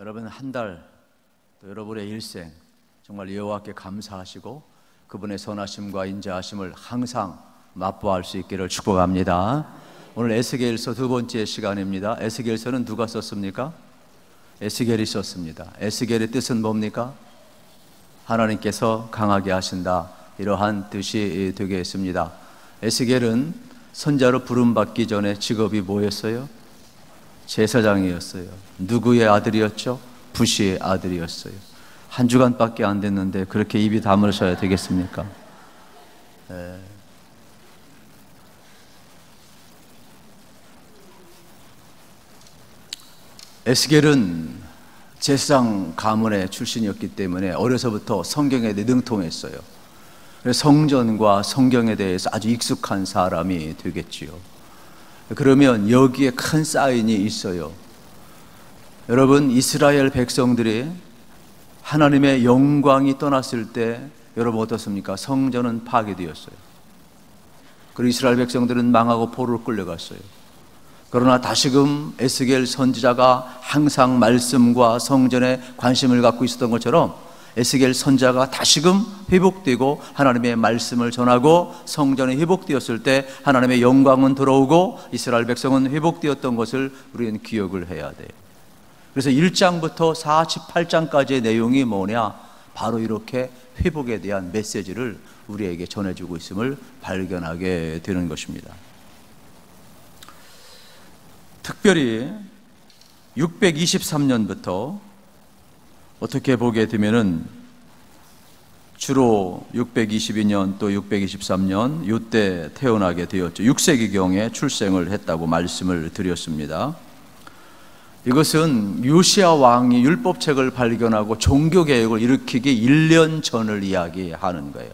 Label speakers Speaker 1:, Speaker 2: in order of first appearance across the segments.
Speaker 1: 여러분 한 달, 또 여러분의 일생 정말 여호와께 감사하시고 그분의 선하심과 인자하심을 항상 맛보할 수 있기를 축복합니다. 오늘 에스겔서 두 번째 시간입니다. 에스겔서는 누가 썼습니까? 에스겔이 썼습니다. 에스겔의 뜻은 뭡니까? 하나님께서 강하게 하신다, 이러한 뜻이 되겠습니다. 에스겔은 선자로 부름받기 전에 직업이 뭐였어요? 제사장이었어요. 누구의 아들이었죠? 부시의 아들이었어요. 한 주간밖에 안 됐는데 그렇게 입이 다물어서야 되겠습니까? 에스겔은 제사장 가문의 출신이었기 때문에 어려서부터 성경에 능통했어요. 그래서 성전과 성경에 대해서 아주 익숙한 사람이 되겠지요. 그러면 여기에 큰 사인이 있어요. 여러분, 이스라엘 백성들이 하나님의 영광이 떠났을 때 여러분 어떻습니까? 성전은 파괴되었어요. 그리고 이스라엘 백성들은 망하고 포로로 끌려갔어요. 그러나 다시금 에스겔 선지자가 항상 말씀과 성전에 관심을 갖고 있었던 것처럼 에스겔 선지자가 다시금 회복되고 하나님의 말씀을 전하고 성전이 회복되었을 때 하나님의 영광은 들어오고 이스라엘 백성은 회복되었던 것을 우리는 기억을 해야 돼요. 그래서 1장부터 48장까지의 내용이 뭐냐? 바로 이렇게 회복에 대한 메시지를 우리에게 전해주고 있음을 발견하게 되는 것입니다. 특별히 623년부터 어떻게 보게 되면은 주로 622년 또 623년 이때 태어나게 되었죠. 6세기경에 출생을 했다고 말씀을 드렸습니다. 이것은 요시야 왕이 율법책을 발견하고 종교개혁을 일으키기 1년 전을 이야기하는 거예요.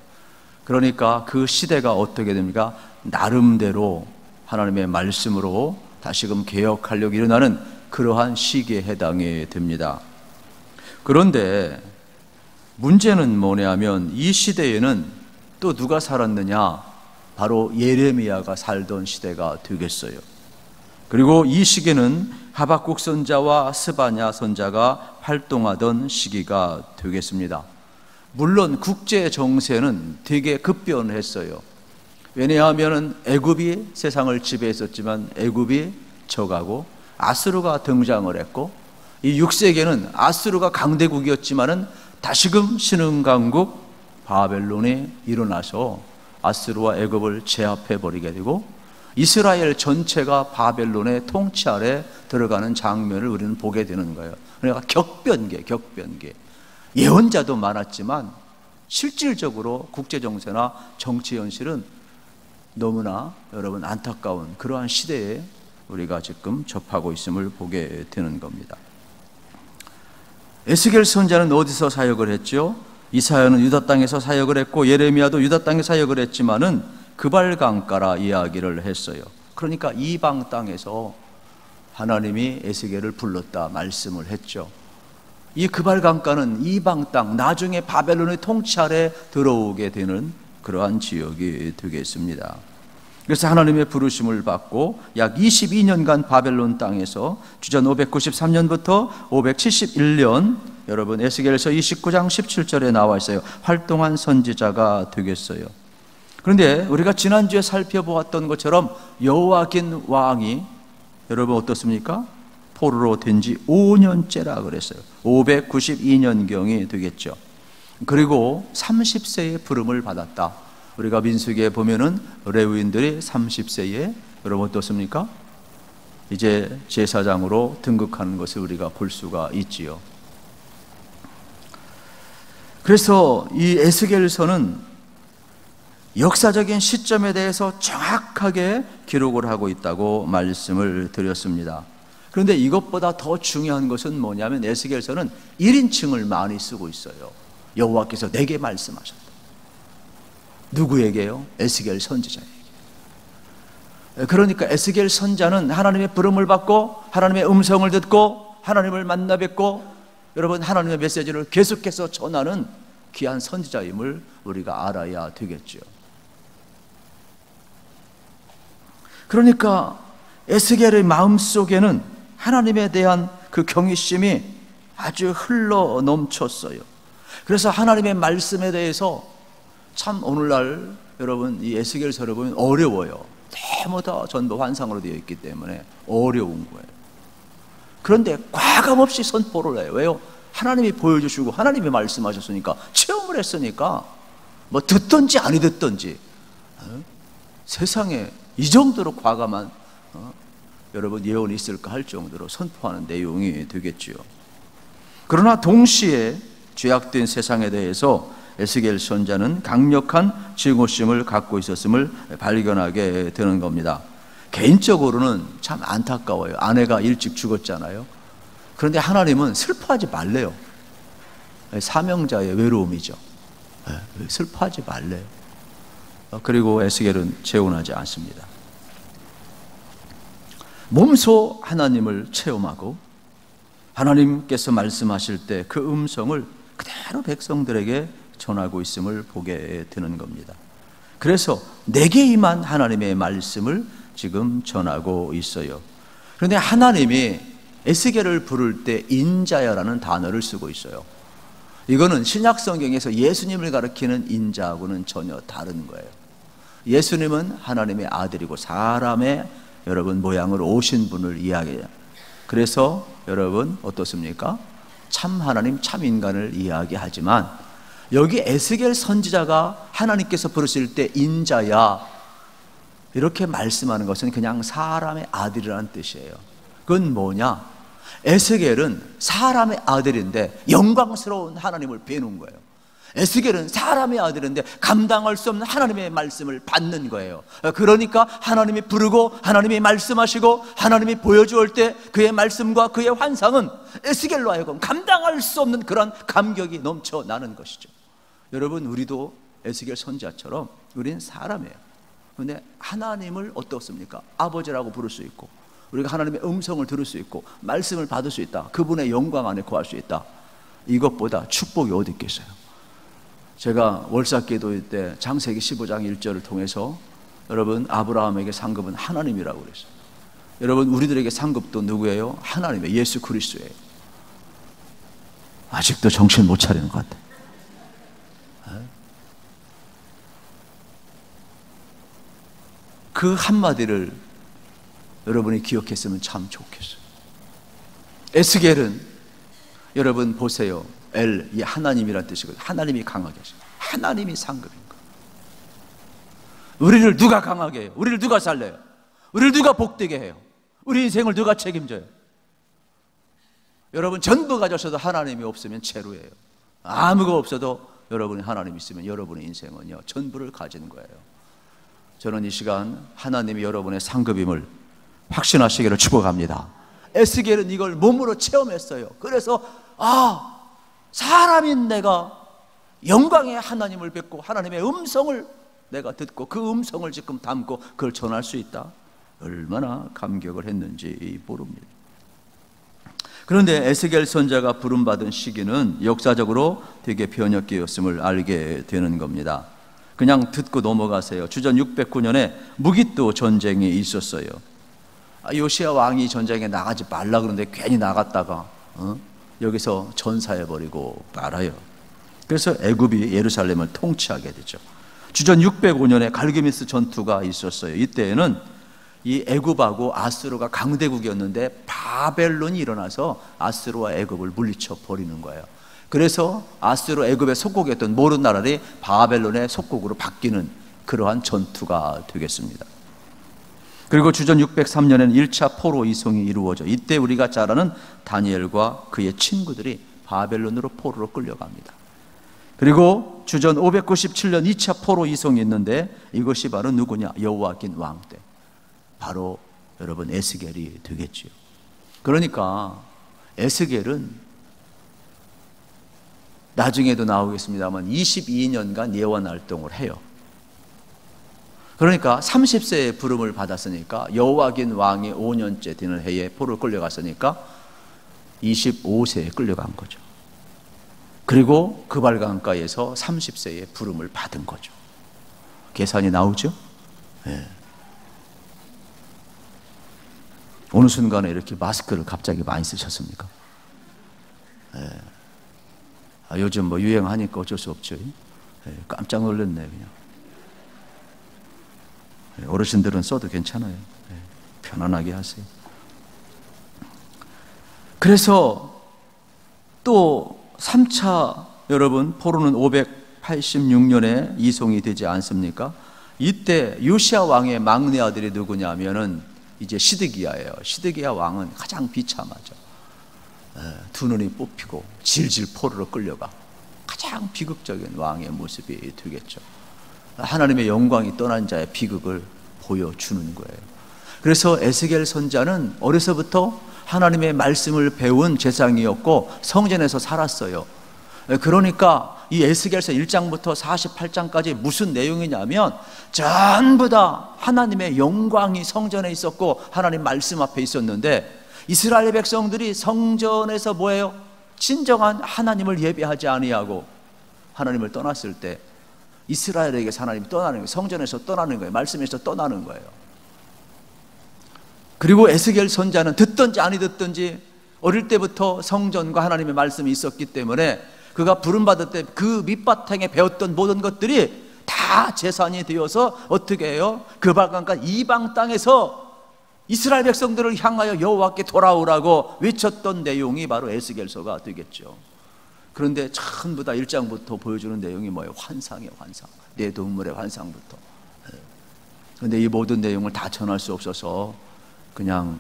Speaker 1: 그러니까 그 시대가 어떻게 됩니까? 나름대로 하나님의 말씀으로 다시금 개혁하려고 일어나는 그러한 시기에 해당이 됩니다. 그런데 문제는 뭐냐면 이 시대에는 또 누가 살았느냐? 바로 예레미야가 살던 시대가 되겠어요. 그리고 이 시기는 하박국 선자와 스바냐 선자가 활동하던 시기가 되겠습니다. 물론 국제 정세는 되게 급변했어요. 왜냐하면 애굽이 세상을 지배했었지만 애굽이 져가고 아수르가 등장을 했고, 이 6세기에는 아수르가 강대국이었지만은 다시금 신흥강국 바벨론이 일어나서 아수르와 애굽을 제압해 버리게 되고 이스라엘 전체가 바벨론의 통치 아래 들어가는 장면을 우리는 보게 되는 거예요. 그러니까 격변계. 예언자도 많았지만 실질적으로 국제 정세나 정치 현실은 너무나 여러분 안타까운 그러한 시대에 우리가 지금 접하고 있음을 보게 되는 겁니다. 에스겔 선지자는 어디서 사역을 했죠? 이사야는 유다 땅에서 사역을 했고 예레미야도 유다 땅에 사역을 했지만은 그발강가라 이야기를 했어요. 그러니까 이방 땅에서 하나님이 에스겔을 불렀다 말씀을 했죠. 이 그발강가는 이방 땅, 나중에 바벨론의 통치 아래 들어오게 되는 그러한 지역이 되겠습니다. 그래서 하나님의 부르심을 받고 약 22년간 바벨론 땅에서 주전 593년부터 571년 여러분 에스겔서 29장 17절에 나와 있어요. 활동한 선지자가 되겠어요. 그런데 우리가 지난주에 살펴보았던 것처럼 여호야긴 왕이 여러분 어떻습니까? 포로로 된 지 5년째라 그랬어요. 592년경이 되겠죠. 그리고 30세의 부름을 받았다. 우리가 민수기에 보면은 레위인들이 30세에 여러분 어떻습니까? 이제 제사장으로 등극하는 것을 우리가 볼 수가 있지요. 그래서 이 에스겔서는 역사적인 시점에 대해서 정확하게 기록을 하고 있다고 말씀을 드렸습니다. 그런데 이것보다 더 중요한 것은 뭐냐면 에스겔서는 1인칭을 많이 쓰고 있어요. 여호와께서 내게 말씀하셨다. 누구에게요? 에스겔 선지자에게. 그러니까 에스겔 선지자는 하나님의 부름을 받고 하나님의 음성을 듣고 하나님을 만나 뵙고 여러분 하나님의 메시지를 계속해서 전하는 귀한 선지자임을 우리가 알아야 되겠죠. 그러니까 에스겔의 마음속에는 하나님에 대한 그 경외심이 아주 흘러 넘쳤어요. 그래서 하나님의 말씀에 대해서 참 오늘날 여러분 이 에스겔서를 보면 어려워요. 너무 다 전부 환상으로 되어 있기 때문에 어려운 거예요. 그런데 과감없이 선포를 해요. 왜요? 하나님이 보여주시고 하나님이 말씀하셨으니까, 체험을 했으니까 뭐 듣든지 아니 듣든지 세상에 이 정도로 과감한 여러분 예언이 있을까 할 정도로 선포하는 내용이 되겠지요. 그러나 동시에 죄악된 세상에 대해서 에스겔 선자는 강력한 증오심을 갖고 있었음을 발견하게 되는 겁니다. 개인적으로는 참 안타까워요. 아내가 일찍 죽었잖아요. 그런데 하나님은 슬퍼하지 말래요. 사명자의 외로움이죠. 슬퍼하지 말래요. 그리고 에스겔은 재혼하지 않습니다. 몸소 하나님을 체험하고 하나님께서 말씀하실 때 그 음성을 그대로 백성들에게 전하고 있음을 보게 되는 겁니다. 그래서 내게 임한 하나님의 말씀을 지금 전하고 있어요. 그런데 하나님이 에스겔을 부를 때 인자야라는 단어를 쓰고 있어요. 이거는 신약 성경에서 예수님을 가리키는 인자하고는 전혀 다른 거예요. 예수님은 하나님의 아들이고 사람의 여러분 모양으로 오신 분을 이야기해요. 그래서 여러분 어떻습니까? 참 하나님, 참 인간을 이야기하지만 여기 에스겔 선지자가 하나님께서 부르실 때 인자야 이렇게 말씀하는 것은 그냥 사람의 아들이라는 뜻이에요. 그건 뭐냐? 에스겔은 사람의 아들인데 영광스러운 하나님을 뵈는 거예요. 에스겔은 사람의 아들인데 감당할 수 없는 하나님의 말씀을 받는 거예요. 그러니까 하나님이 부르고 하나님이 말씀하시고 하나님이 보여주올 때 그의 말씀과 그의 환상은 에스겔로 하여금 감당할 수 없는 그런 감격이 넘쳐나는 것이죠. 여러분, 우리도 에스겔 선지자처럼 우리는 사람이에요. 그런데 하나님을 어떻습니까? 아버지라고 부를 수 있고 우리가 하나님의 음성을 들을 수 있고 말씀을 받을 수 있다. 그분의 영광 안에 거할 수 있다. 이것보다 축복이 어디 있겠어요? 제가 월삭기도회 때 창세기 15장 1절을 통해서 여러분 아브라함에게 상급은 하나님이라고 그랬어요. 여러분 우리들에게 상급도 누구예요? 하나님의 예수 그리스도예요. 아직도 정신 못 차리는 것 같아요. 그 한마디를 여러분이 기억했으면 참 좋겠어요. 에스겔은 여러분 보세요. 엘, 이 하나님이란 뜻이거든요. 하나님이 강하게 하시고 하나님이 상급인 거예요. 우리를 누가 강하게 해요? 우리를 누가 살려요? 우리를 누가 복되게 해요? 우리 인생을 누가 책임져요? 여러분 전부 가졌어도 하나님이 없으면 제로예요. 아무것도 없어도 여러분이 하나님 있으면 여러분의 인생은요 전부를 가지는 거예요. 저는 이 시간 하나님이 여러분의 상급임을 확신하시기를 축복합니다. 에스겔은 이걸 몸으로 체험했어요. 그래서 사람인 내가 영광의 하나님을 뵙고 하나님의 음성을 내가 듣고 그 음성을 지금 담고 그걸 전할 수 있다. 얼마나 감격을 했는지 모릅니다. 그런데 에스겔 선자가 부름받은 시기는 역사적으로 되게 변혁기였음을 알게 되는 겁니다. 그냥 듣고 넘어가세요. 주전 609년에 무깃도 전쟁이 있었어요. 요시야 왕이 전쟁에 나가지 말라 그러는데 괜히 나갔다가 여기서 전사해버리고 말아요. 그래서 애굽이 예루살렘을 통치하게 되죠. 주전 605년에 갈그미스 전투가 있었어요. 이때에는 이 애굽하고 아수르가 강대국이었는데 바벨론이 일어나서 아수르와 애굽을 물리쳐 버리는 거예요. 그래서 아수르 애굽의 속국이었던 모든 나라들이 바벨론의 속국으로 바뀌는 그러한 전투가 되겠습니다. 그리고 주전 603년에는 1차 포로 이송이 이루어져 이때 우리가 잘 아는 다니엘과 그의 친구들이 바벨론으로 포로로 끌려갑니다. 그리고 주전 597년 2차 포로 이송이 있는데 이것이 바로 누구냐? 여호야긴 왕 때 바로 여러분 에스겔이 되겠지요. 그러니까 에스겔은 나중에도 나오겠습니다만 22년간 예언 활동을 해요. 그러니까 30세에 부름을 받았으니까 여호야긴 왕이 5년째 되는 해에 포로를 끌려갔으니까 25세에 끌려간 거죠. 그리고 그발강가에서 30세에 부름을 받은 거죠. 계산이 나오죠? 네. 어느 순간에 이렇게 마스크를 갑자기 많이 쓰셨습니까? 요즘 뭐 유행하니까 어쩔 수 없죠. 깜짝 놀랐네 그냥. 어르신들은 써도 괜찮아요. 편안하게 하세요. 그래서 또 3차 여러분 포로는 586년에 이송이 되지 않습니까? 이때 요시야 왕의 막내 아들이 누구냐면은 이제 시드기야예요. 시드기야 왕은 가장 비참하죠. 두 눈이 뽑히고 질질 포로로 끌려가 가장 비극적인 왕의 모습이 되겠죠. 하나님의 영광이 떠난 자의 비극을 보여주는 거예요. 그래서 에스겔 선지자는 어려서부터 하나님의 말씀을 배운 제사장이었고 성전에서 살았어요. 그러니까 이 에스겔서 1장부터 48장까지 무슨 내용이냐면 전부 다 하나님의 영광이 성전에 있었고 하나님 말씀 앞에 있었는데 이스라엘 백성들이 성전에서 뭐예요? 진정한 하나님을 예배하지 아니하고 하나님을 떠났을 때 이스라엘에게서 하나님이 떠나는 거예요. 성전에서 떠나는 거예요. 말씀에서 떠나는 거예요. 그리고 에스겔 선지자는 듣든지 아니 듣든지 어릴 때부터 성전과 하나님의 말씀이 있었기 때문에 그가 부름받을 때 그 밑바탕에 배웠던 모든 것들이 다 재산이 되어서 어떻게 해요? 그 발강가 이방 땅에서 이스라엘 백성들을 향하여 여호와께 돌아오라고 외쳤던 내용이 바로 에스겔서가 되겠죠. 그런데 전부 다 1장부터 보여주는 내용이 뭐예요? 환상이에요. 환상. 내 동물의 환상부터. 그런데 이 모든 내용을 다 전할 수 없어서 그냥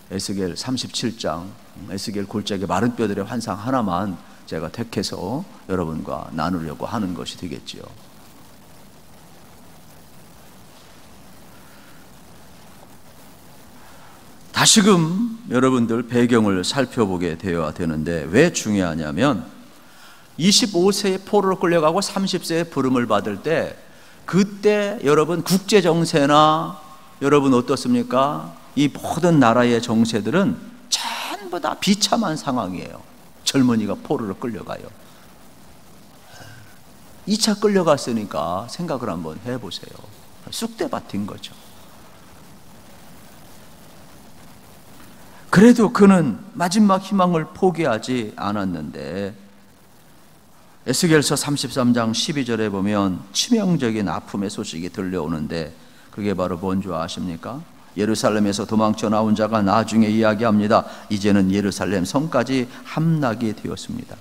Speaker 1: 에스겔 37장 에스겔 골짜기 마른 뼈들의 환상 하나만 제가 택해서 여러분과 나누려고 하는 것이 되겠지요. 다시금 여러분들 배경을 살펴보게 되어야 되는데 왜 중요하냐면 25세에 포로로 끌려가고 30세에 부름을 받을 때 그때 여러분 국제정세나 여러분 어떻습니까? 이 모든 나라의 정세들은 전부 다 비참한 상황이에요. 젊은이가 포로로 끌려가요. 2차 끌려갔으니까 생각을 한번 해보세요. 쑥대밭인 거죠. 그래도 그는 마지막 희망을 포기하지 않았는데 에스겔서 33장 12절에 보면 치명적인 아픔의 소식이 들려오는데 그게 바로 뭔 줄 아십니까? 예루살렘에서 도망쳐 나온 자가 나중에 이야기합니다. 이제는 예루살렘 성까지 함락이 되었습니다.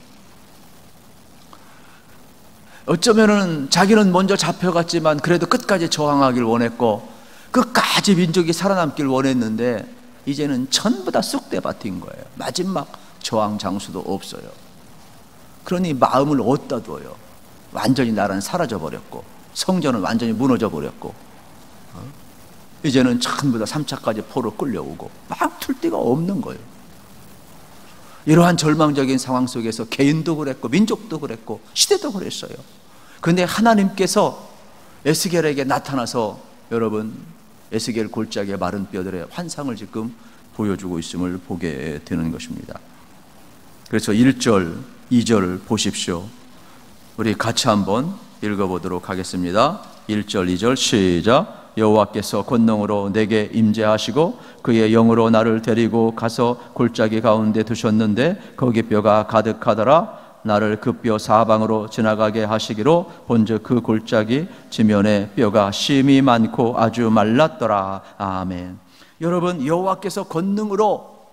Speaker 1: 어쩌면은 자기는 먼저 잡혀갔지만 그래도 끝까지 저항하길 원했고 끝까지 민족이 살아남길 원했는데 이제는 전부 다 쑥대밭인 거예요. 마지막 저항 장수도 없어요. 그러니 마음을 어디다 둬요? 완전히 나라는 사라져 버렸고 성전은 완전히 무너져 버렸고 이제는 전부 다 3차까지 포로 끌려오고 막 툴 데가 없는 거예요. 이러한 절망적인 상황 속에서 개인도 그랬고 민족도 그랬고 시대도 그랬어요. 그런데 하나님께서 에스겔에게 나타나서 여러분 에스겔 골짜기의 마른 뼈들의 환상을 지금 보여주고 있음을 보게 되는 것입니다. 그래서 1절, 2절을 보십시오. 우리 같이 한번 읽어보도록 하겠습니다. 1절, 2절 시작. 여호와께서 권능으로 내게 임재하시고 그의 영으로 나를 데리고 가서 골짜기 가운데 두셨는데 거기 뼈가 가득하더라. 나를 그 뼈 사방으로 지나가게 하시기로 본즉 그 골짜기 지면에 뼈가 심이 많고 아주 말랐더라. 아멘. 여러분 여호와께서 권능으로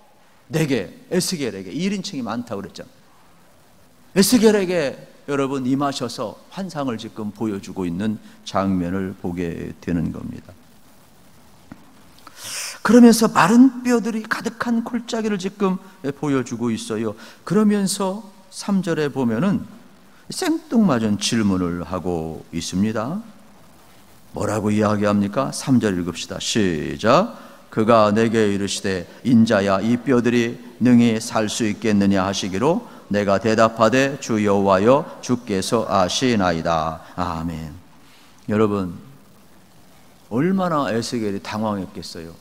Speaker 1: 내게 에스겔에게 1인칭이 많다고 그랬잖아요. 에스겔에게 여러분 임하셔서 환상을 지금 보여주고 있는 장면을 보게 되는 겁니다. 그러면서 마른 뼈들이 가득한 골짜기를 지금 보여주고 있어요. 그러면서 3절에 보면은 생뚱맞은 질문을 하고 있습니다. 뭐라고 이야기합니까? 3절 읽읍시다. 시작. 그가 내게 이르시되 인자야 이 뼈들이 능히 살 수 있겠느냐 하시기로 내가 대답하되 주 여호와여 주께서 아시나이다. 아멘. 여러분 얼마나 에스겔이 당황했겠어요.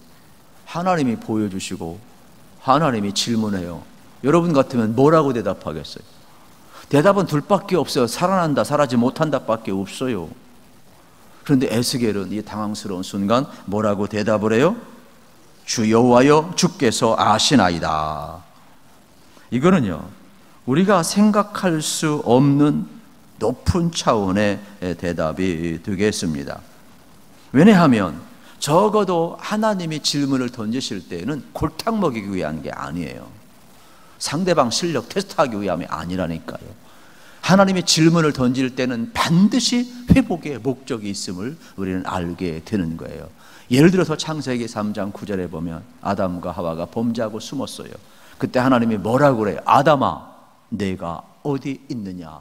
Speaker 1: 하나님이 보여주시고 하나님이 질문해요. 여러분 같으면 뭐라고 대답하겠어요? 대답은 둘밖에 없어요. 살아난다 살아나지 못한다 밖에 없어요. 그런데 에스겔은 이 당황스러운 순간 뭐라고 대답을 해요? 주 여호와여 주께서 아시나이다. 이거는요, 우리가 생각할 수 없는 높은 차원의 대답이 되겠습니다. 왜냐하면 적어도 하나님이 질문을 던지실 때에는 골탕 먹이기 위한 게 아니에요. 상대방 실력 테스트하기 위함이 아니라니까요. 하나님이 질문을 던질 때는 반드시 회복의 목적이 있음을 우리는 알게 되는 거예요. 예를 들어서 창세기 3장 9절에 보면 아담과 하와가 범죄하고 숨었어요. 그때 하나님이 뭐라고 그래요? 아담아, 내가 어디 있느냐?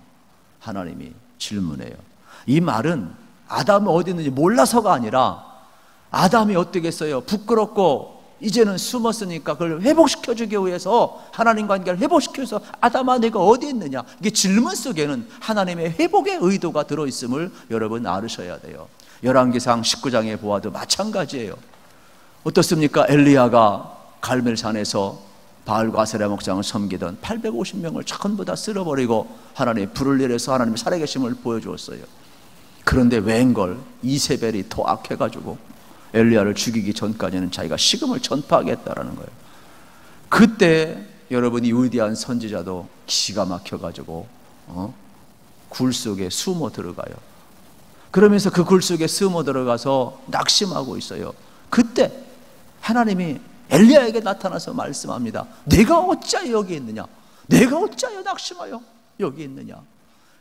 Speaker 1: 하나님이 질문해요. 이 말은 아담이 어디 있는지 몰라서가 아니라 아담이 어떻게 했어요? 부끄럽고 이제는 숨었으니까 그걸 회복시켜주기 위해서, 하나님 관계를 회복시키기 위해서 아담아 내가 어디 있느냐, 이게 질문 속에는 하나님의 회복의 의도가 들어있음을 여러분 알으셔야 돼요. 열왕기상 19장에 보아도 마찬가지예요. 어떻습니까? 엘리야가 갈멜산에서 바알과 아세라 목장을 섬기던 850명을 전부 다 쓸어버리고 하나님의 불을 내려서 하나님의 살아계심을 보여주었어요. 그런데 웬걸 이세벨이 더 악해가지고 엘리야를 죽이기 전까지는 자기가 식음을 전파하겠다라는 거예요. 그때 여러분이 위대한 선지자도 기가 막혀가지고 굴 속에 숨어 들어가요. 그러면서 그 굴 속에 숨어 들어가서 낙심하고 있어요. 그때 하나님이 엘리야에게 나타나서 말씀합니다. 내가 어찌하여 여기 있느냐? 내가 어찌하여 낙심하여 여기 있느냐?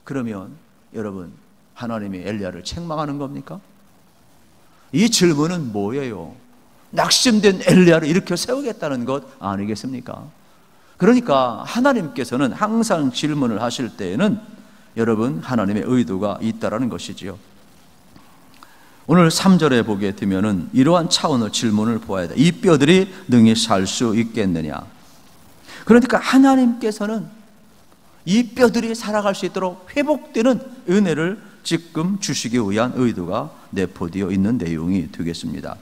Speaker 1: 그러면 여러분, 하나님이 엘리야를 책망하는 겁니까? 이 질문은 뭐예요? 낙심된 엘리야를 일으켜 세우겠다는 것 아니겠습니까? 그러니까 하나님께서는 항상 질문을 하실 때에는 여러분, 하나님의 의도가 있다라는 것이지요. 오늘 3절에 보게 되면은 이러한 차원의 질문을 보아야 돼. 이 뼈들이 능히 살 수 있겠느냐? 그러니까 하나님께서는 이 뼈들이 살아갈 수 있도록 회복되는 은혜를 지금 주시기 위한 의도가 내포되어 있는 내용이 되겠습니다.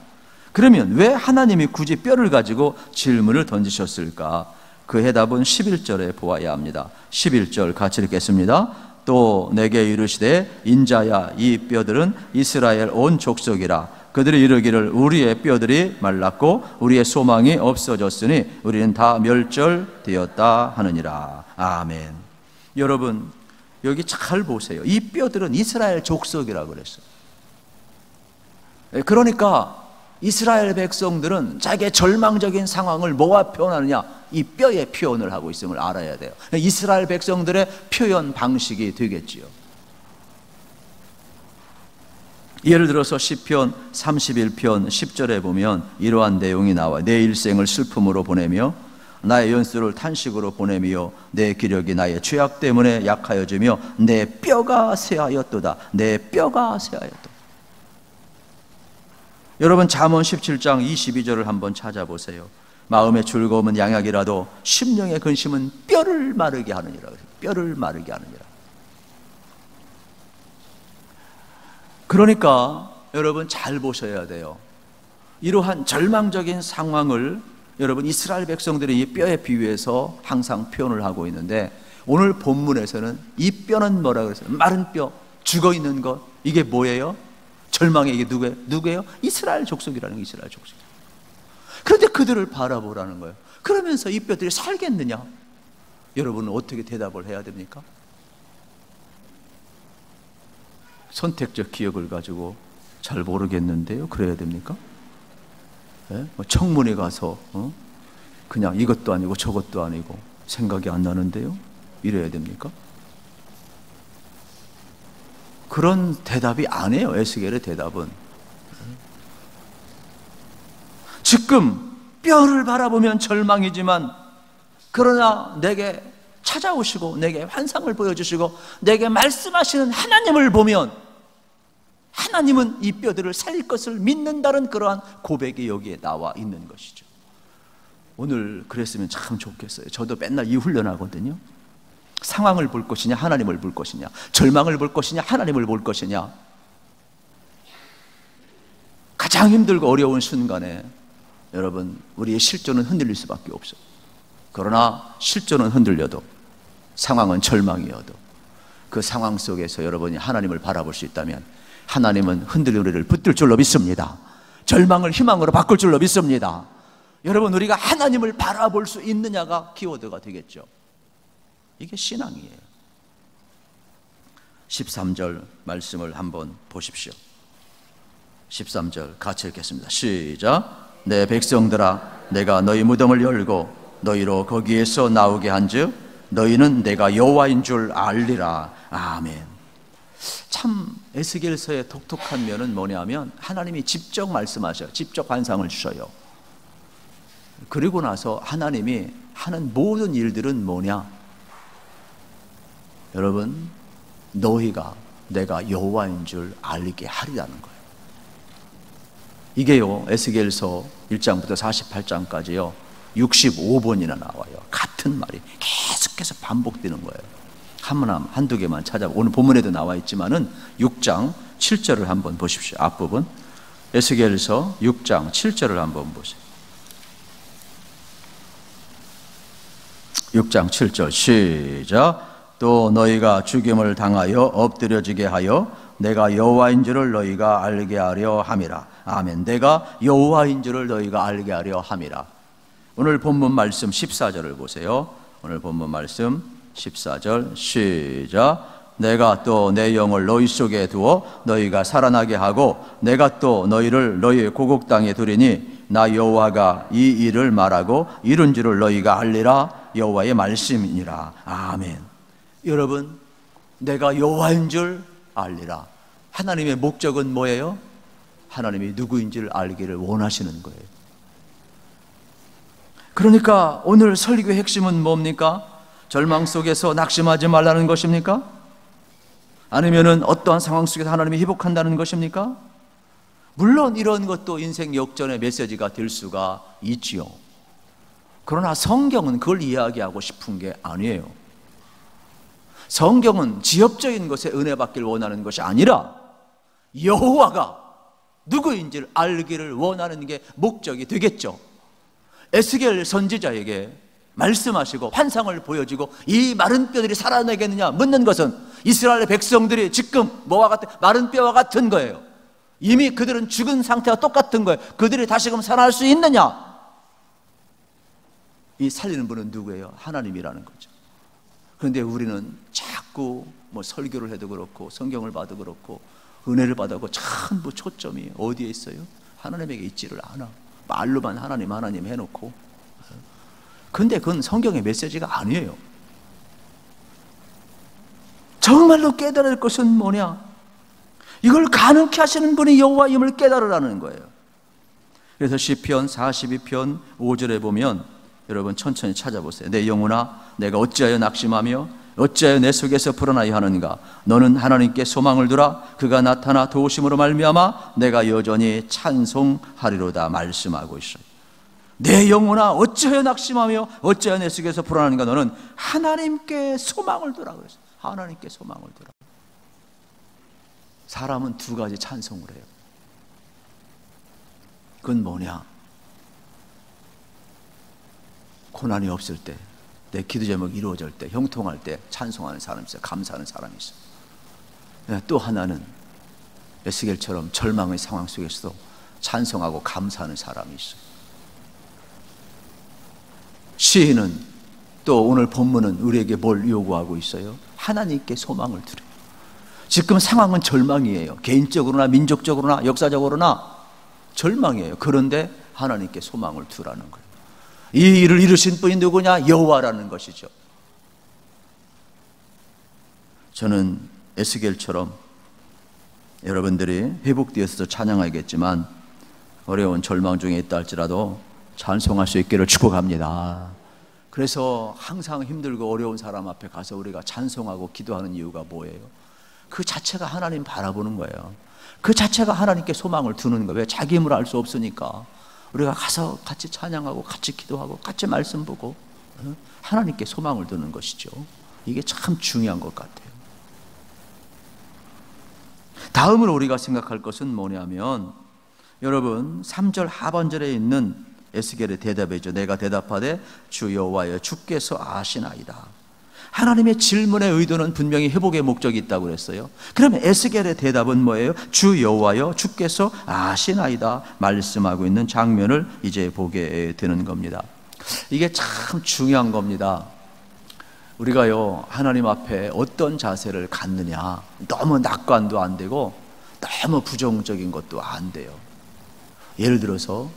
Speaker 1: 그러면 왜 하나님이 굳이 뼈를 가지고 질문을 던지셨을까? 그 해답은 11절에 보아야 합니다. 11절 같이 읽겠습니다. 또 내게 이르시되 인자야, 이 뼈들은 이스라엘 온 족속이라. 그들이 이르기를 우리의 뼈들이 말랐고 우리의 소망이 없어졌으니 우리는 다 멸절되었다 하느니라. 아멘. 여러분, 여기 잘 보세요. 이 뼈들은 이스라엘 족속이라고 그랬어요. 그러니까 이스라엘 백성들은 자기의 절망적인 상황을 뭐와 표현하느냐? 이 뼈에 표현을 하고 있음을 알아야 돼요. 이스라엘 백성들의 표현 방식이 되겠지요. 예를 들어서 시편 31편 10절에 보면 이러한 내용이 나와요. 내 일생을 슬픔으로 보내며 나의 연수를 탄식으로 보내며 내 기력이 나의 죄악 때문에 약하여지며 내 뼈가 쇠하였도다. 내 뼈가 쇠하였도다. 여러분, 잠언 17장 22절을 한번 찾아보세요. 마음의 즐거움은 양약이라도 심령의 근심은 뼈를 마르게 하느니라. 뼈를 마르게 하느니라. 그러니까 여러분 잘 보셔야 돼요. 이러한 절망적인 상황을 여러분 이스라엘 백성들이 이 뼈에 비유해서 항상 표현을 하고 있는데, 오늘 본문에서는 이 뼈는 뭐라 그랬어요? 마른 뼈, 죽어있는 것. 이게 뭐예요? 절망의 이게 누구예요? 이스라엘 족속이라는 게 이스라엘 족속. 그런데 그들을 바라보라는 거예요. 그러면서 이 뼈들이 살겠느냐? 여러분은 어떻게 대답을 해야 됩니까? 선택적 기억을 가지고 잘 모르겠는데요, 그래야 됩니까? 네? 청문회 가서 그냥 이것도 아니고 저것도 아니고 생각이 안 나는데요, 이래야 됩니까? 그런 대답이 아니에요. 에스겔의 대답은 지금 뼈를 바라보면 절망이지만, 그러나 내게 찾아오시고 내게 환상을 보여주시고 내게 말씀하시는 하나님을 보면 하나님은 이 뼈들을 살릴 것을 믿는다는 그러한 고백이 여기에 나와 있는 것이죠. 오늘 그랬으면 참 좋겠어요. 저도 맨날 이 훈련하거든요. 상황을 볼 것이냐 하나님을 볼 것이냐, 절망을 볼 것이냐 하나님을 볼 것이냐. 가장 힘들고 어려운 순간에 여러분, 우리의 실존은 흔들릴 수밖에 없어요. 그러나 실존은 흔들려도, 상황은 절망이어도 그 상황 속에서 여러분이 하나님을 바라볼 수 있다면 하나님은 흔들린 우리를 붙들 줄로 믿습니다. 절망을 희망으로 바꿀 줄로 믿습니다. 여러분, 우리가 하나님을 바라볼 수 있느냐가 키워드가 되겠죠. 이게 신앙이에요. 13절 말씀을 한번 보십시오. 13절 같이 읽겠습니다. 시작. 내 백성들아, 내가 너희 무덤을 열고 너희로 거기에서 나오게 한즉 너희는 내가 여호와인 줄 알리라. 아멘. 참 에스겔서의 독특한 면은 뭐냐면 하나님이 직접 말씀하셔요. 직접 환상을 주셔요. 그리고 나서 하나님이 하는 모든 일들은 뭐냐? 여러분, 너희가 내가 여호와인 줄 알리게 하리라는 거예요. 이게요, 에스겔서 1장부터 48장까지요 65번이나 나와요. 같은 말이 계속해서 반복되는 거예요. 한두 개만 찾아보고, 오늘 본문에도 나와 있지만은 6장 7절을 한번 보십시오. 앞부분 에스겔서 6장 7절을 한번 보세요. 6장 7절 시작. 또 너희가 죽임을 당하여 엎드려지게 하여 내가 여호와인 줄을 너희가 알게 하려 함이라. 아멘. 내가 여호와인 줄을 너희가 알게 하려 함이라. 오늘 본문 말씀 14절을 보세요. 오늘 본문 말씀 14절 시작. 내가 또 내 영을 너희 속에 두어 너희가 살아나게 하고 내가 또 너희를 너희의 고국 땅에 두리니 나 여호와가 이 일을 말하고 이룬 줄을 너희가 알리라. 여호와의 말씀이니라. 아멘. 여러분, 내가 여호와인 줄 알리라. 하나님의 목적은 뭐예요? 하나님이 누구인지를 알기를 원하시는 거예요. 그러니까 오늘 설교의 핵심은 뭡니까? 절망 속에서 낙심하지 말라는 것입니까? 아니면은 어떠한 상황 속에서 하나님이 회복한다는 것입니까? 물론 이런 것도 인생 역전의 메시지가 될 수가 있지요. 그러나 성경은 그걸 이야기하고 싶은 게 아니에요. 성경은 지엽적인 것에 은혜 받기를 원하는 것이 아니라 여호와가 누구인지를 알기를 원하는 게 목적이 되겠죠. 에스겔 선지자에게 말씀하시고 환상을 보여주고 이 마른 뼈들이 살아나겠느냐 묻는 것은 이스라엘 백성들이 지금 뭐와 같은, 마른 뼈와 같은 거예요. 이미 그들은 죽은 상태와 똑같은 거예요. 그들이 다시금 살아날 수 있느냐? 이 살리는 분은 누구예요? 하나님이라는 거죠. 그런데 우리는 자꾸 뭐 설교를 해도 그렇고 성경을 봐도 그렇고 은혜를 받아도 전부 초점이 어디에 있어요? 하나님에게 있지를 않아. 말로만 하나님 하나님 해놓고. 근데 그건 성경의 메시지가 아니에요. 정말로 깨달을 것은 뭐냐? 이걸 가능케 하시는 분이 여호와임을 깨달으라는 거예요. 그래서 시편 42편 5절에 보면, 여러분 천천히 찾아보세요. 내 영혼아, 내가 어찌하여 낙심하며 어찌하여 내 속에서 불안하여 하는가? 너는 하나님께 소망을 두라. 그가 나타나 도우심으로 말미암아 내가 여전히 찬송하리로다 말씀하고 있어요. 내 영혼아, 어찌하여 낙심하며 어찌하여 내 속에서 불안하는가? 너는 하나님께 소망을 두라 그랬어요. 하나님께 소망을 두라. 사람은 두 가지 찬송을 해요. 그건 뭐냐? 고난이 없을 때, 내 기도 제목이 이루어질 때, 형통할 때 찬송하는 사람이 있어요. 감사하는 사람이 있어요. 또 하나는 에스겔처럼 절망의 상황 속에서도 찬송하고 감사하는 사람이 있어요. 시인은 또 오늘 본문은 우리에게 뭘 요구하고 있어요? 하나님께 소망을 드려요. 지금 상황은 절망이에요. 개인적으로나 민족적으로나 역사적으로나 절망이에요. 그런데 하나님께 소망을 두라는 거예요. 이 일을 이루신 분이 누구냐? 여호와라는 것이죠. 저는 에스겔처럼 여러분들이 회복되어서 찬양하겠지만 어려운 절망 중에 있다 할지라도 찬송할 수 있기를 축복합니다. 그래서 항상 힘들고 어려운 사람 앞에 가서 우리가 찬송하고 기도하는 이유가 뭐예요? 그 자체가 하나님 바라보는 거예요. 그 자체가 하나님께 소망을 두는 거예요. 왜? 자기 힘으로 알 수 없으니까. 우리가 가서 같이 찬양하고 같이 기도하고 같이 말씀 보고 하나님께 소망을 두는 것이죠. 이게 참 중요한 것 같아요. 다음으로 우리가 생각할 것은 뭐냐면, 여러분 3절 하반절에 있는 에스겔의 대답이죠. 내가 대답하되 주 여호와여 주께서 아시나이다. 하나님의 질문의 의도는 분명히 회복의 목적이 있다고 그랬어요. 그러면 에스겔의 대답은 뭐예요? 주 여호와여 주께서 아시나이다 말씀하고 있는 장면을 이제 보게 되는 겁니다. 이게 참 중요한 겁니다. 우리가요, 하나님 앞에 어떤 자세를 갖느냐, 너무 낙관도 안 되고 너무 부정적인 것도 안 돼요. 예를 들어서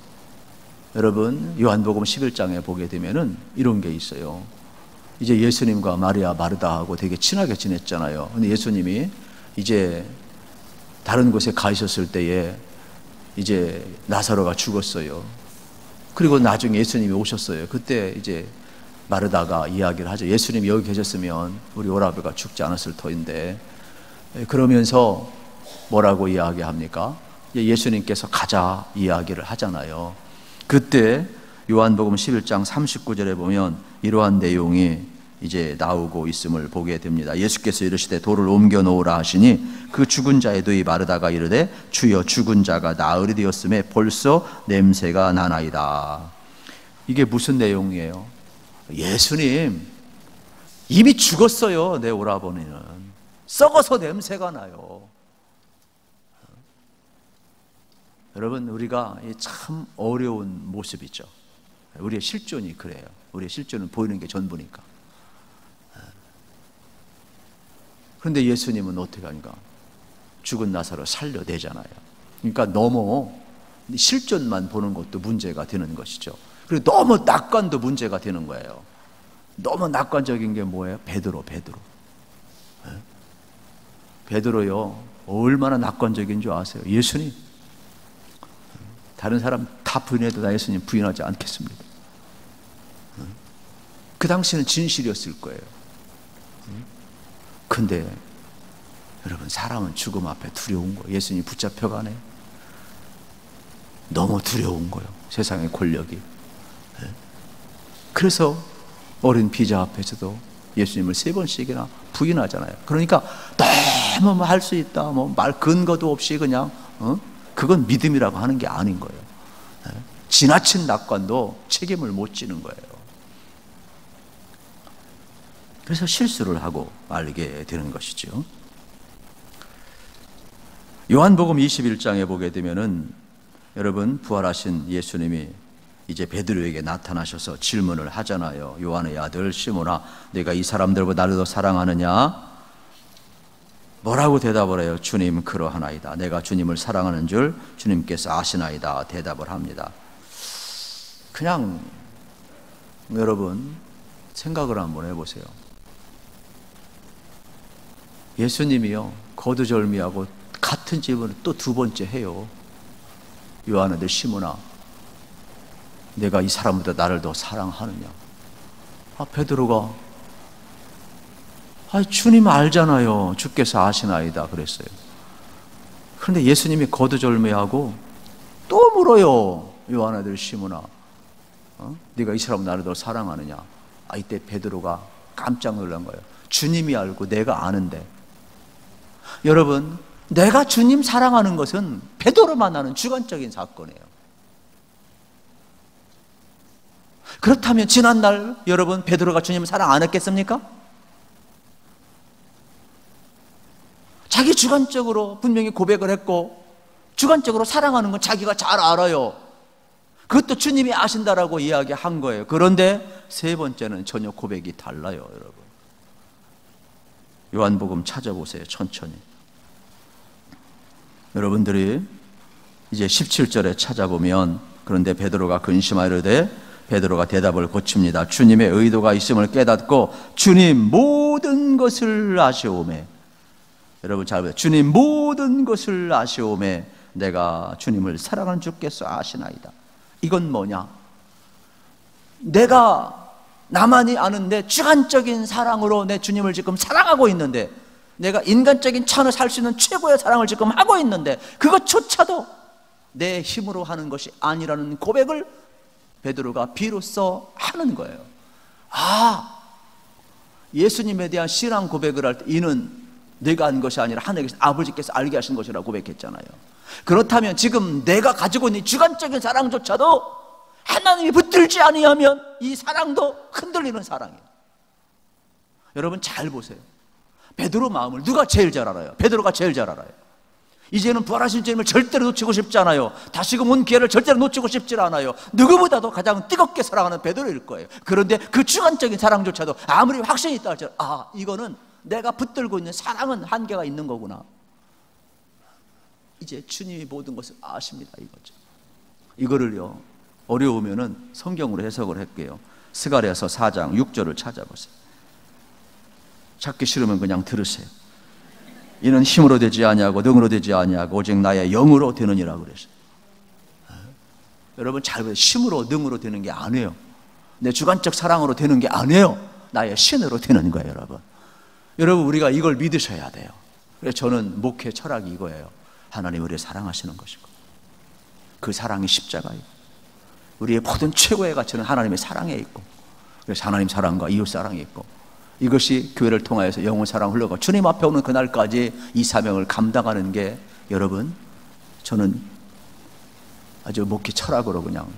Speaker 1: 여러분 요한복음 11장에 보게 되면은 이런 게 있어요. 이제 예수님과 마리아 마르다하고 되게 친하게 지냈잖아요. 근데 예수님이 이제 다른 곳에 가 있었을 때에 이제 나사로가 죽었어요. 그리고 나중에 예수님이 오셨어요. 그때 이제 마르다가 이야기를 하죠. 예수님이 여기 계셨으면 우리 오라버가 죽지 않았을 터인데, 그러면서 뭐라고 이야기합니까? 예수님께서 가자 이야기를 하잖아요. 그때 요한복음 11장 39절에 보면 이러한 내용이 이제 나오고 있음을 보게 됩니다. 예수께서 이르시되 돌을 옮겨 놓으라 하시니 그 죽은 자의 누이 마르다가 이르되 주여 죽은 자가 나으리 되었음에 벌써 냄새가 나나이다. 이게 무슨 내용이에요? 예수님 이미 죽었어요. 내 오라버니는 썩어서 냄새가 나요. 여러분, 우리가 참 어려운 모습이죠. 우리의 실존이 그래요. 우리의 실존은 보이는 게 전부니까. 그런데 예수님은 어떻게 하니까 죽은 나사로 살려내잖아요. 그러니까 너무 실존만 보는 것도 문제가 되는 것이죠. 그리고 너무 낙관도 문제가 되는 거예요. 너무 낙관적인 게 뭐예요? 베드로. 베드로요, 얼마나 낙관적인 줄 아세요? 예수님, 다른 사람 다 부인해도 나 예수님 부인하지 않겠습니다. 그 당시는 진실이었을 거예요. 근데 여러분, 사람은 죽음 앞에 두려운 거예요. 예수님이 붙잡혀가네. 너무 두려운 거예요, 세상의 권력이. 그래서 어린 비자 앞에서도 예수님을 3번씩이나 부인하잖아요. 그러니까 너무 할 수 있다, 뭐 말 근거도 없이 그냥 그건 믿음이라고 하는 게 아닌 거예요. 지나친 낙관도 책임을 못 지는 거예요. 그래서 실수를 하고 말게 되는 것이죠. 요한복음 21장에 보게 되면은 여러분, 부활하신 예수님이 이제 베드로에게 나타나셔서 질문을 하잖아요. 요한의 아들 시몬아, 내가 이 사람들보다 나를 더 사랑하느냐? 뭐라고 대답을 해요? 주님, 그러하나이다. 내가 주님을 사랑하는 줄 주님께서 아시나이다. 대답을 합니다. 그냥 여러분 생각을 한번 해보세요. 예수님이요, 거두절미하고 같은 질문을 또 2번째 해요. 요한 아들 시몬아, 내가 이 사람보다 나를 더 사랑하느냐? 베드로가 주님 알잖아요. 주께서 아시나이다 그랬어요. 그런데 예수님이 거두절미하고 또 물어요. 요한 아들 시몬아, 네가 이 사람 나를 더 사랑하느냐? 이때 베드로가 깜짝 놀란 거예요. 주님이 알고 내가 아는데. 여러분, 내가 주님 사랑하는 것은 베드로만 아는 주관적인 사건이에요. 그렇다면 지난날 여러분, 베드로가 주님을 사랑 안 했겠습니까? 자기 주관적으로 분명히 고백을 했고, 주관적으로 사랑하는 건 자기가 잘 알아요. 그것도 주님이 아신다라고 이야기한 거예요. 그런데 3번째는 전혀 고백이 달라요, 여러분. 요한복음 찾아보세요, 천천히. 여러분들이 이제 17절에 찾아보면, 그런데 베드로가 근심하려되 베드로가 대답을 고칩니다. 주님의 의도가 있음을 깨닫고 주님 모든 것을 아시오매. 여러분 잘 보세요. 주님 모든 것을 아시오매 내가 주님을 사랑하는 주께서 아시나이다. 이건 뭐냐? 내가 나만이 아는데 주관적인 사랑으로 내 주님을 지금 사랑하고 있는데, 내가 인간적인 차원에서 살 수 있는 최고의 사랑을 지금 하고 있는데 그것조차도 내 힘으로 하는 것이 아니라는 고백을 베드로가 비로소 하는 거예요. 예수님에 대한 신앙 고백을 할 때 이는 내가 한 것이 아니라 하늘에 계신 아버지께서 알게 하신 것이라고 고백했잖아요. 그렇다면 지금 내가 가지고 있는 주관적인 사랑조차도 하나님이 붙들지 아니하면 이 사랑도 흔들리는 사랑이에요. 여러분 잘 보세요. 베드로 마음을 누가 제일 잘 알아요? 베드로가 제일 잘 알아요. 이제는 부활하신 주님을 절대로 놓치고 싶지 않아요. 다시금 온 기회를 절대로 놓치고 싶지 않아요. 누구보다도 가장 뜨겁게 사랑하는 베드로일 거예요. 그런데 그 주관적인 사랑조차도 아무리 확신이 있다 할지라도 이거는 내가 붙들고 있는 사랑은 한계가 있는 거구나. 이제 주님이 모든 것을 아십니다, 이거죠. 이거를요, 어려우면은 성경으로 해석을 할게요. 스가랴서 4장 6절을 찾아보세요. 찾기 싫으면 그냥 들으세요. 이는 힘으로 되지 아니하고 능으로 되지 아니하고 오직 나의 영으로 되느니라 그랬어요. 여러분 잘 보세요. 힘으로 능으로 되는 게 아니에요. 내 주관적 사랑으로 되는 게 아니에요. 나의 신으로 되는 거예요, 여러분. 여러분 우리가 이걸 믿으셔야 돼요. 그래서 저는 목회 철학이 이거예요. 하나님 우리를 사랑하시는 것이고 그 사랑이 십자가예요. 우리의 모든 최고의 가치는 하나님의 사랑에 있고, 그래서 하나님 사랑과 이웃 사랑이 있고, 이것이 교회를 통하여서 영혼 사랑 흘러가 주님 앞에 오는 그날까지 이 사명을 감당하는 게, 여러분 저는 아주 목회 철학으로 그냥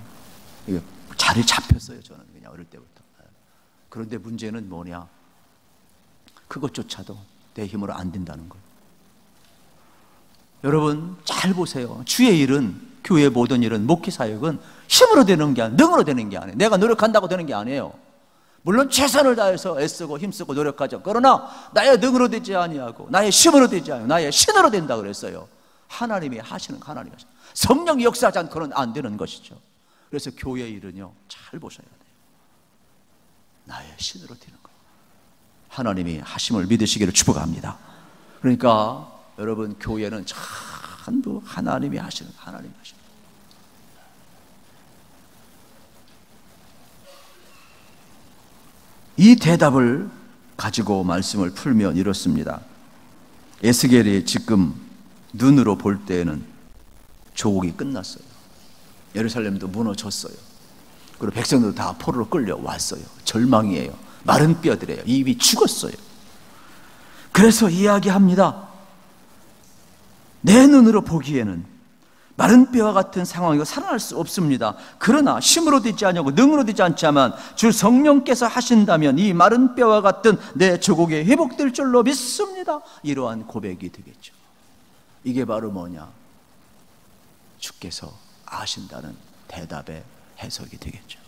Speaker 1: 자리 잡혔어요. 저는 그냥 어릴 때부터. 그런데 문제는 뭐냐, 그것조차도 내 힘으로 안 된다는 거예요. 여러분 잘 보세요. 주의 일은, 교회의 모든 일은, 목회 사역은 힘으로 되는 게 아니에요. 능으로 되는 게 아니에요. 내가 노력한다고 되는 게 아니에요. 물론 최선을 다해서 애쓰고 힘쓰고 노력하죠. 그러나 나의 능으로 되지 아니하고 나의 힘으로 되지 아니하고 나의 신으로 된다 그랬어요. 하나님이 하시는, 하나님이 하시는, 성령이 역사하지 않고는 안 되는 것이죠. 그래서 교회의 일은요, 잘 보셔야 돼요. 나의 신으로 되는 거예요. 하나님이 하심을 믿으시기를 축복합니다. 그러니까 여러분 교회는 전부 하나님이 하시는, 하나님이 하시는. 이 대답을 가지고 말씀을 풀면 이렇습니다. 에스겔이 지금 눈으로 볼 때에는 조국이 끝났어요. 예루살렘도 무너졌어요. 그리고 백성들도 다 포로로 끌려왔어요. 절망이에요. 마른 뼈들이에요. 입이 죽었어요. 그래서 이야기합니다. 내 눈으로 보기에는 마른 뼈와 같은 상황이고 살아날 수 없습니다. 그러나 힘으로 되지 않냐고 능으로 되지 않지만 주 성령께서 하신다면 이 마른 뼈와 같은 내 조국이 회복될 줄로 믿습니다. 이러한 고백이 되겠죠. 이게 바로 뭐냐, 주께서 아신다는 대답의 해석이 되겠죠.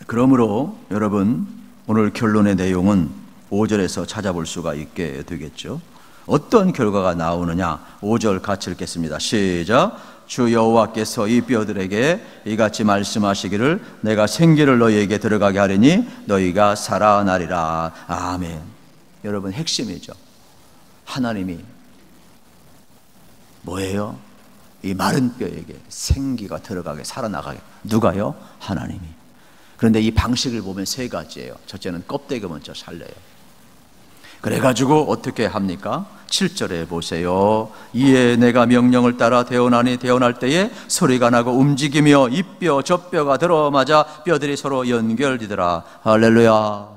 Speaker 1: 그러므로 여러분 오늘 결론의 내용은 5절에서 찾아볼 수가 있게 되겠죠. 어떤 결과가 나오느냐, 5절 같이 읽겠습니다. 시작. 주 여호와께서 이 뼈들에게 이같이 말씀하시기를 내가 생기를 너희에게 들어가게 하리니 너희가 살아나리라. 아멘. 여러분 핵심이죠. 하나님이 뭐예요? 이 마른 뼈에게 생기가 들어가게, 살아나가게. 누가요? 하나님이. 그런데 이 방식을 보면 세 가지예요. 첫째는 껍데기 먼저 살려요. 그래가지고 어떻게 합니까? 7절에 보세요. 이에 내가 명령을 따라 대언하니 대언할 때에 소리가 나고 움직이며 이 뼈 저 뼈가 들어맞아 뼈들이 서로 연결되더라. 할렐루야.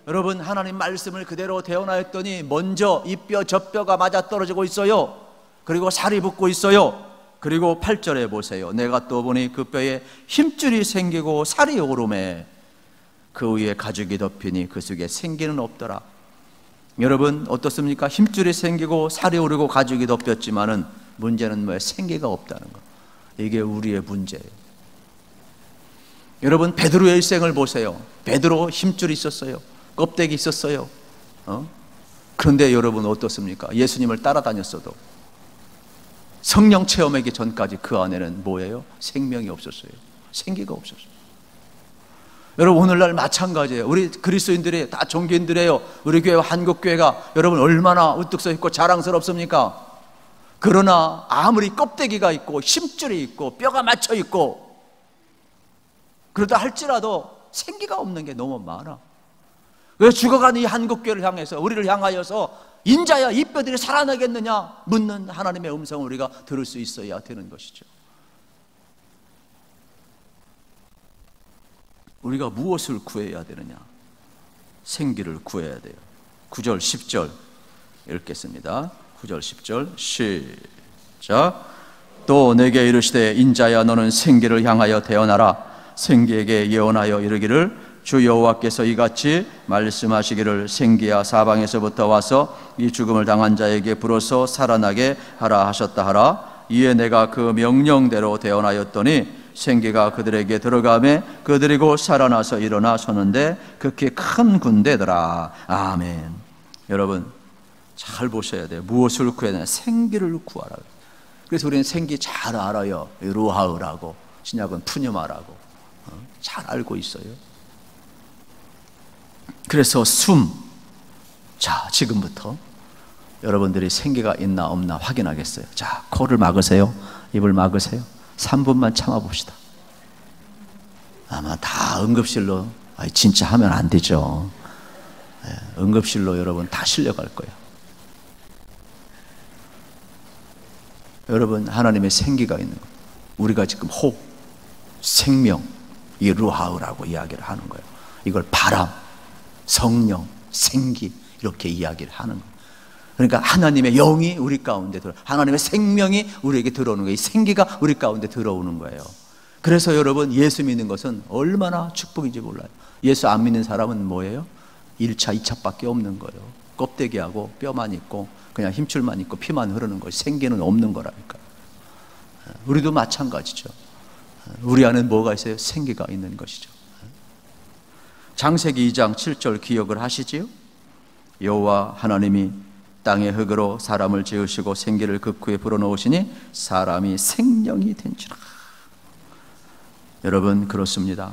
Speaker 1: 여러분 하나님 말씀을 그대로 대언하였더니 먼저 이 뼈 저 뼈가 맞아 떨어지고 있어요. 그리고 살이 붙고 있어요. 그리고 8절에 보세요. 내가 또 보니 그 뼈에 힘줄이 생기고 살이 오르매 그 위에 가죽이 덮이니 그 속에 생기는 없더라. 여러분 어떻습니까? 힘줄이 생기고 살이 오르고 가죽이 덮였지만은 문제는 뭐예요? 생기가 없다는 거. 이게 우리의 문제예요. 여러분 베드로의 일생을 보세요. 베드로 힘줄이 있었어요. 껍데기 있었어요. 그런데 여러분 어떻습니까? 예수님을 따라다녔어도 성령 체험하기 전까지 그 안에는 뭐예요? 생명이 없었어요. 생기가 없었어요. 여러분 오늘날 마찬가지예요. 우리 그리스도인들이 다 종교인들이에요. 우리 교회 한국교회가 여러분 얼마나 우뚝 서 있고 자랑스럽습니까? 그러나 아무리 껍데기가 있고 힘줄이 있고 뼈가 맞춰 있고 그러다 할지라도 생기가 없는 게 너무 많아. 왜 죽어가는 이 한국교회를 향해서, 우리를 향하여서 인자야 이 뼈들이 살아나겠느냐 묻는 하나님의 음성을 우리가 들을 수 있어야 되는 것이죠. 우리가 무엇을 구해야 되느냐? 생기를 구해야 돼요. 9절 10절 읽겠습니다. 9절 10절 시작. 또 내게 이르시되 인자야 너는 생기를 향하여 대언하라. 생기에게 예언하여 이르기를 주 여호와께서 이같이 말씀하시기를 생기야 사방에서부터 와서 이 죽음을 당한 자에게 불어서 살아나게 하라 하셨다 하라. 이에 내가 그 명령대로 대언하였더니 생기가 그들에게 들어가매 그들이 곧 살아나서 일어나 서는데 극히 큰 군대더라. 아멘. 여러분 잘 보셔야 돼요. 무엇을 구해야 되나? 생기를 구하라. 그래서 우리는 생기 잘 알아요. 루하우라고, 신약은 푸뉴마라고 잘 알고 있어요. 그래서 자, 지금부터 여러분들이 생기가 있나 없나 확인하겠어요. 자, 코를 막으세요. 입을 막으세요. 3분만 참아봅시다. 아마 다 응급실로, 진짜 하면 안 되죠. 응급실로 여러분 다 실려갈 거예요. 여러분, 하나님의 생기가 있는 거예요. 우리가 지금 호흡, 생명, 이 루하우라고 이야기를 하는 거예요. 이걸 바람, 성령, 생기 이렇게 이야기를 하는 거예요. 그러니까 하나님의 영이 우리 가운데 하나님의 생명이 우리에게 들어오는 거예요. 이 생기가 우리 가운데 들어오는 거예요. 그래서 여러분, 예수 믿는 것은 얼마나 축복인지 몰라요. 예수 안 믿는 사람은 뭐예요? 1차, 2차밖에 없는 거예요. 껍데기하고 뼈만 있고 그냥 힘줄만 있고 피만 흐르는 거예요. 생기는 없는 거라니까. 우리도 마찬가지죠. 우리 안에 뭐가 있어요? 생기가 있는 것이죠. 창세기 2장 7절 기억을 하시지요? 여호와 하나님이 땅의 흙으로 사람을 지으시고 생기를 그 후에 불어넣으시니 사람이 생명이 된지라. 여러분, 그렇습니다.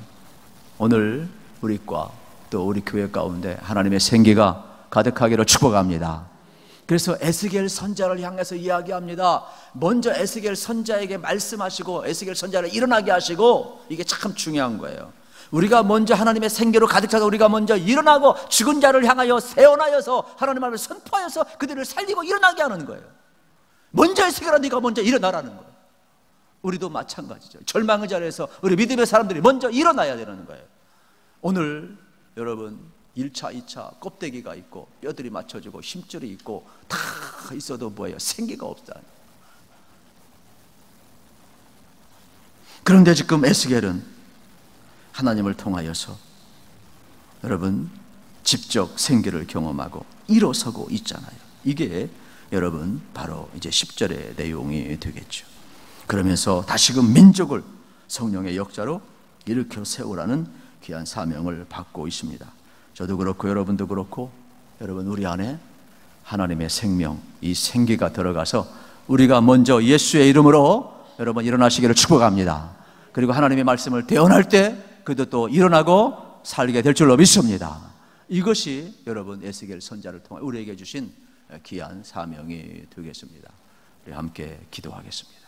Speaker 1: 오늘 우리과 또 우리 교회 가운데 하나님의 생기가 가득하기를 축복합니다. 그래서 에스겔 선자를 향해서 이야기합니다. 먼저 에스겔 선자에게 말씀하시고 에스겔 선자를 일어나게 하시고, 이게 참 중요한 거예요. 우리가 먼저 하나님의 생기로 가득 차서 우리가 먼저 일어나고 죽은 자를 향하여 세워나여서 하나님 앞에 선포하여서 그들을 살리고 일어나게 하는 거예요. 먼저 에스겔아, 네가 먼저 일어나라는 거예요. 우리도 마찬가지죠. 절망의 자리에서 우리 믿음의 사람들이 먼저 일어나야 되는 거예요. 오늘 여러분 1차, 2차 껍데기가 있고 뼈들이 맞춰지고 힘줄이 있고 다 있어도 뭐예요? 생기가 없다. 그런데 지금 에스겔은 하나님을 통하여서 여러분 직접 생기를 경험하고 일어서고 있잖아요. 이게 여러분 바로 이제 10절의 내용이 되겠죠. 그러면서 다시금 민족을 성령의 역사로 일으켜 세우라는 귀한 사명을 받고 있습니다. 저도 그렇고 여러분도 그렇고, 여러분 우리 안에 하나님의 생명, 이 생기가 들어가서 우리가 먼저 예수의 이름으로 여러분 일어나시기를 축복합니다. 그리고 하나님의 말씀을 대언할 때 그도 또 일어나고 살게 될 줄로 믿습니다. 이것이 여러분 에스겔 선자를 통해 우리에게 주신 귀한 사명이 되겠습니다. 우리 함께 기도하겠습니다.